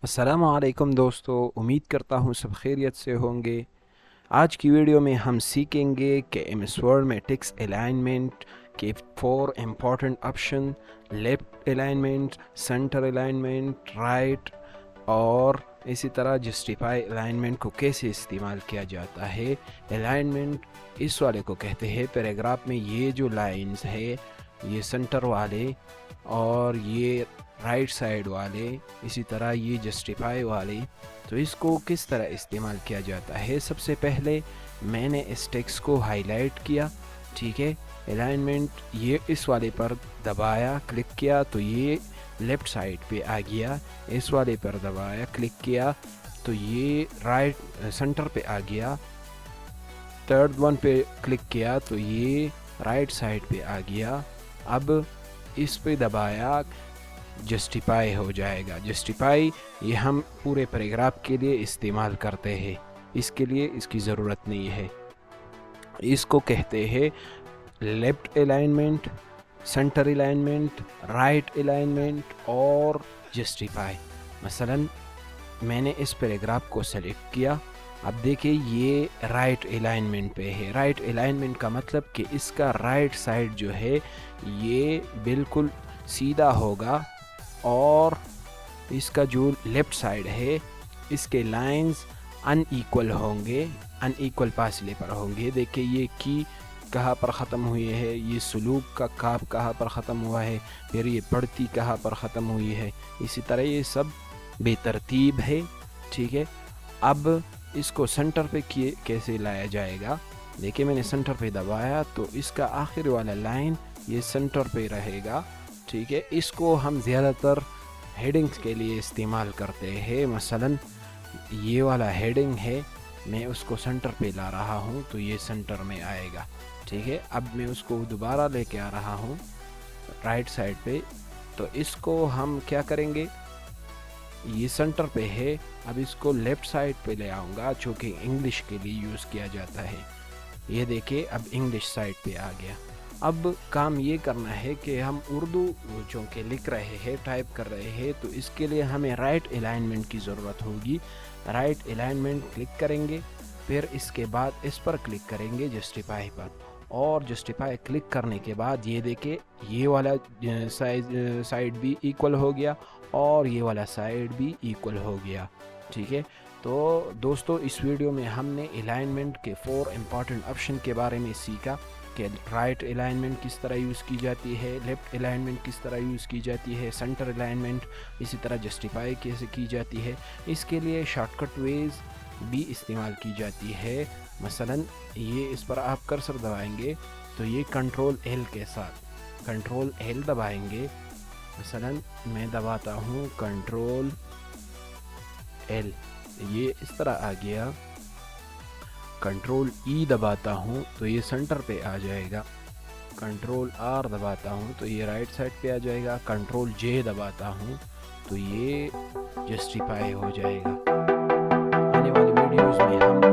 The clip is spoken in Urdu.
السلام علیکم دوستو، امید کرتا ہوں سب خیریت سے ہوں گے۔ آج کی ویڈیو میں ہم سیکھیں گے کہ ایم ایس ورڈ میں ٹیکسٹ الائنمنٹ کے 4 important option: left alignment, centre alignment, right, اور اسی طرح جسٹیفائی الائنمنٹ کو کیسے استعمال کیا جاتا ہے۔ الائنمنٹ اس والے کو کہتے ہیں پیراگراف میں یہ جو لائنز ہے، یہ سینٹر والے اور یہ رائٹ سائڈ والے، اسی طرح یہ جسٹیفائی والے، تو اس کو کس طرح استعمال کیا جاتا ہے۔ سب سے پہلے میں نے اس ٹیکسٹ کو ہائی لائٹ کیا، ٹھیک ہے۔ الائنمنٹ یہ اس والے پر دبایا، کلک کیا تو یہ لیفٹ سائڈ پہ آ گیا، اس والے پر دبایا، کلک کیا تو یہ رائٹ سینٹر پہ آ گیا، تھرڈ ون پہ کلک کیا تو یہ رائٹ سائڈ پہ آ گیا۔ اب اس پہ دبایا، جسٹیفائی ہو جائے گا۔ جسٹیفائی یہ ہم پورے پیراگراف کے لیے استعمال کرتے ہیں، اس کے لیے اس کی ضرورت نہیں ہے۔ اس کو کہتے ہیں left alignment, centre alignment, right alignment اور جسٹیفائی۔ مثلا میں نے اس پیراگراف کو سلیکٹ کیا، اب دیکھیں یہ رائٹ الائنمنٹ پہ ہے۔ رائٹ الائنمنٹ کا مطلب کہ اس کا رائٹ سائڈ جو ہے یہ بالکل سیدھا ہوگا، اور اس کا جو لیفٹ سائڈ ہے اس کے لائنز ان ایکول ہوں گے، ان ایکول فاصلے پر ہوں گے۔ دیکھیں یہ کی کہاں پر ختم ہوئی ہے، یہ سلوک کا کاف کہاں پر ختم ہوا ہے، پھر یہ پڑھتی کہاں پر ختم ہوئی ہے، اسی طرح یہ سب بے ترتیب ہے، ٹھیک ہے۔ اب اس کو سینٹر پہ کیسے لایا جائے گا؟ دیکھیں میں نے سینٹر پہ دبایا تو اس کا آخر والا لائن یہ سینٹر پہ رہے گا، ٹھیک ہے۔ اس کو ہم زیادہ تر ہیڈنگز کے لیے استعمال کرتے ہیں۔ مثلا یہ والا ہیڈنگ ہے، میں اس کو سینٹر پہ لا رہا ہوں تو یہ سینٹر میں آئے گا، ٹھیک ہے۔ اب میں اس کو دوبارہ لے کے آ رہا ہوں رائٹ سائڈ پہ، تو اس کو ہم کیا کریں گے، یہ سینٹر پہ ہے، اب اس کو لیفٹ سائڈ پہ لے آؤں گا، چونکہ انگلش کے لیے یوز کیا جاتا ہے۔ یہ دیکھیں اب انگلش سائڈ پہ آ گیا۔ اب کام یہ کرنا ہے کہ ہم اردو چونکہ لکھ رہے ہیں، ٹائپ کر رہے ہیں، تو اس کے لیے ہمیں رائٹ الائنمنٹ کی ضرورت ہوگی۔ رائٹ الائنمنٹ کلک کریں گے، پھر اس کے بعد اس پر کلک کریں گے جسٹیفائی پر، اور جسٹیفائی کلک کرنے کے بعد یہ دیکھیں یہ والا سائڈ بھی ایکول ہو گیا اور یہ والا سائڈ بھی ایکول ہو گیا، ٹھیک ہے۔ تو دوستو اس ویڈیو میں ہم نے الائنمنٹ کے 4 امپورٹنٹ آپشن کے بارے میں سیکھا کہ رائٹ الائنمنٹ کس طرح یوز کی جاتی ہے، لیفٹ الائنمنٹ کس طرح یوز کی جاتی ہے، سینٹر الائنمنٹ، اسی طرح جسٹیفائی کیسے کی جاتی ہے۔ اس کے لیے شارٹ کٹ ویز بھی استعمال کی جاتی ہے۔ مثلا یہ اس پر آپ کرسر دبائیں گے تو یہ کنٹرول ایل کے ساتھ، کنٹرول ایل دبائیں گے، مثلا میں دباتا ہوں کنٹرول ایل، یہ اس طرح آ گیا۔ کنٹرول ای دباتا ہوں تو یہ سینٹر پہ آ جائے گا، کنٹرول آر دباتا ہوں تو یہ رائٹ سائڈ پہ آ جائے گا، کنٹرول جے دباتا ہوں تو یہ جسٹیفائی ہو جائے گا۔ آنے والی ویڈیوز میں ہم